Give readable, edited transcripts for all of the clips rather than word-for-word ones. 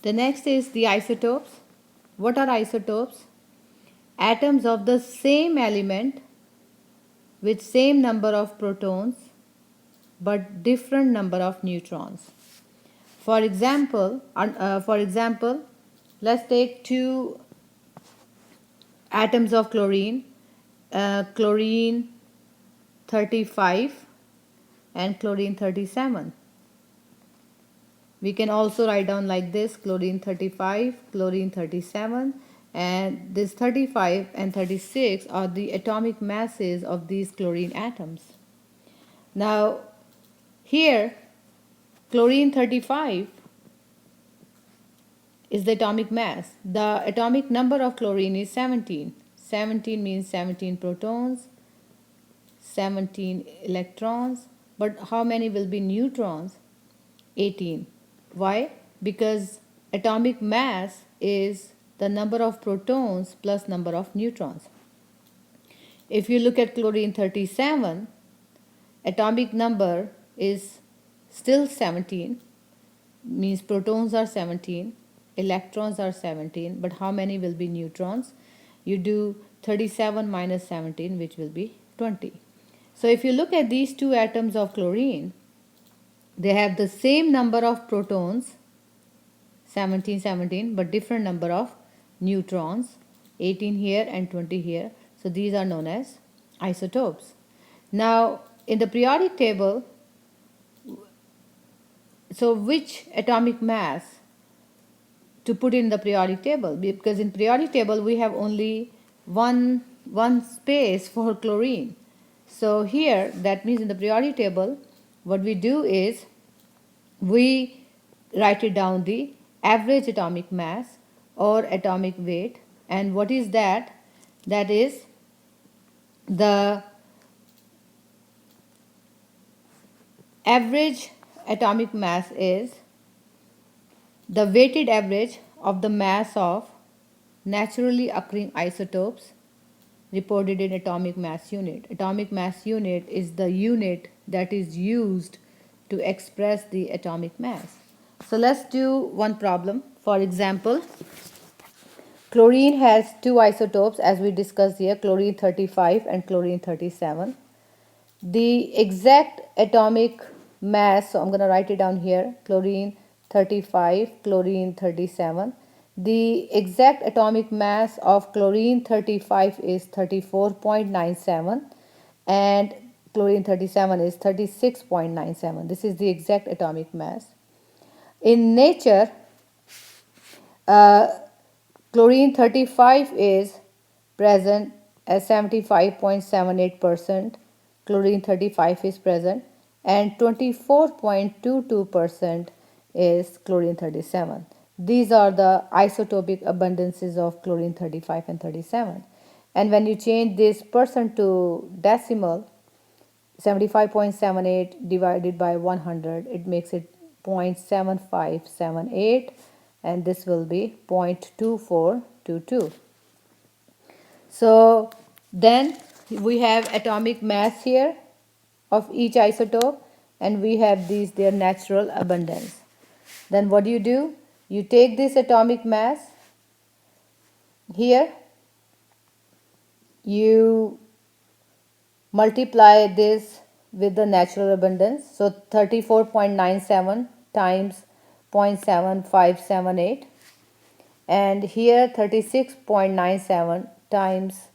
The next is the isotopes. What are isotopes? Atoms of the same element with same number of protons but different number of neutrons. For example, let's take two atoms of chlorine, chlorine 35 and chlorine 37. We can also write down like this: chlorine 35, chlorine 37, and this 35 and 36 are the atomic masses of these chlorine atoms. Now, here, chlorine 35 is the atomic mass. The atomic number of chlorine is 17. 17 means 17 protons, 17 electrons, but how many will be neutrons? 18. Why? Because atomic mass is the number of protons plus number of neutrons. If you look at chlorine 37, atomic number is still 17, means protons are 17, electrons are 17, but how many will be neutrons? You do 37 minus 17, which will be 20. So if you look at these two atoms of chlorine, they have the same number of protons, 17, 17, but different number of neutrons, 18 here and 20 here. So these are known as isotopes. Now, in the periodic table, so which atomic mass to put in the periodic table? Because in periodic table we have only one space for chlorine. So here, that means in the periodic table, what we do is we write it down the average atomic mass or atomic weight. And what is that? That is the average atomic mass is the weighted average of the mass of naturally occurring isotopes reported in atomic mass unit. Atomic mass unit is the unit that is used to express the atomic mass. So let's do one problem. For example, chlorine has two isotopes as we discussed here, chlorine 35 and chlorine 37. The exact atomic mass, so I'm going to write it down here, chlorine 35, chlorine 37. The exact atomic mass of chlorine 35 is 34.97 and chlorine 37 is 36.97. This is the exact atomic mass. In nature, chlorine 35 is present as 75.78%, chlorine 35 is present, and 24.22% is chlorine 37. These are the isotopic abundances of chlorine 35 and 37. And when you change this percent to decimal, 75.78 divided by 100, it makes it 0.7578, and this will be 0.2422. So then we have atomic mass here of each isotope, and we have their natural abundance. Then what do? You take this atomic mass here, you multiply this with the natural abundance. So 34.97 times 0.7578, and here 36.97 times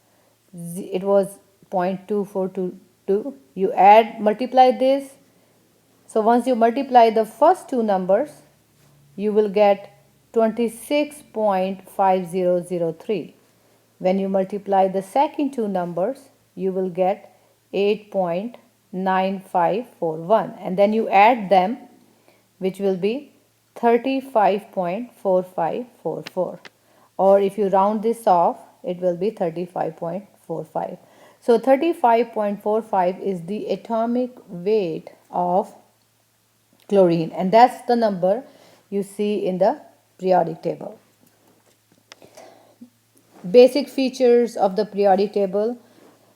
it was 0.2422. You multiply this. So once you multiply the first two numbers, you will get 26.5003. When you multiply the second two numbers, you will get 8.9541, and then you add them, which will be 35.4544, or if you round this off, it will be 35.45. So 35.45 is the atomic weight of chlorine, and that's the number you see in the periodic table. Basic features of the periodic table.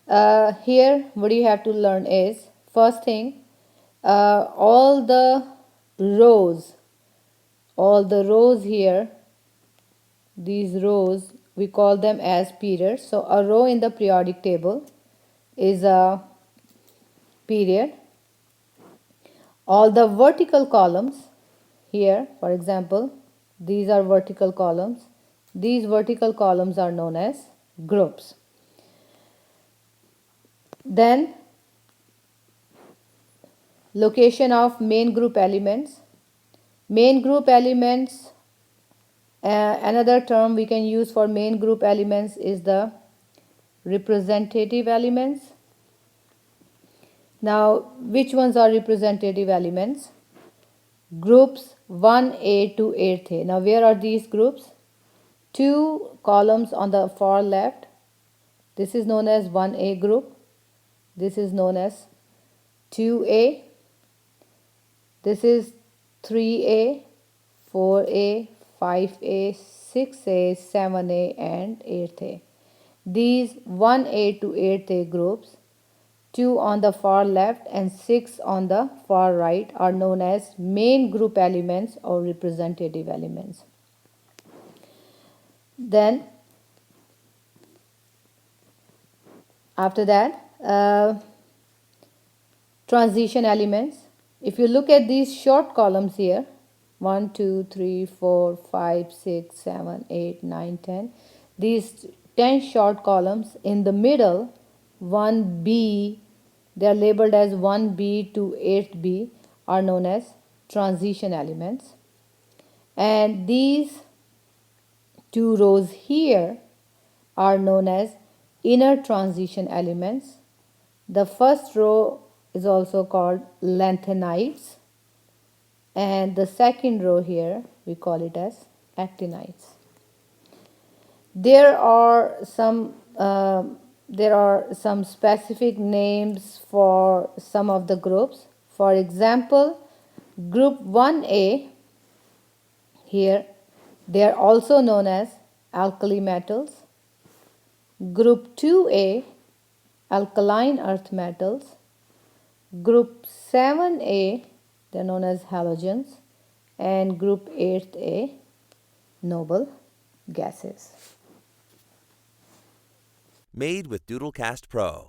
Here what you have to learn is, first thing, all the rows all the rows here, these rows, we call them as periods. So a row in the periodic table is a period. All the vertical columns here, for example, these are vertical columns. These vertical columns are known as groups. Then location of main group elements. Main group elements, another term we can use for main group elements is the representative elements. Now, which ones are representative elements? Groups 1A to 8A. Now, where are these groups? Two columns on the far left. This is known as 1A group. This is known as 2A. This is 3A, 4A, 5A, 6A, 7A, and 8A. These 1A to 8A groups, 2 on the far left and 6 on the far right, are known as main group elements or representative elements. Then, after that, transition elements. If you look at these short columns here, 1, 2, 3, 4, 5, 6, 7, 8, 9, 10. These 10 short columns in the middle, 1B, they are labeled as 1B to 8B, are known as transition elements. And these two rows here are known as inner transition elements. The first row is also called lanthanides, and the second row here we call it as actinides. There are some specific names for some of the groups. For example, group 1A here, they are also known as alkali metals. Group 2A, alkaline earth metals. Group 7A, they are known as halogens, and group 8A, noble gases. Made with Doodlecast Pro.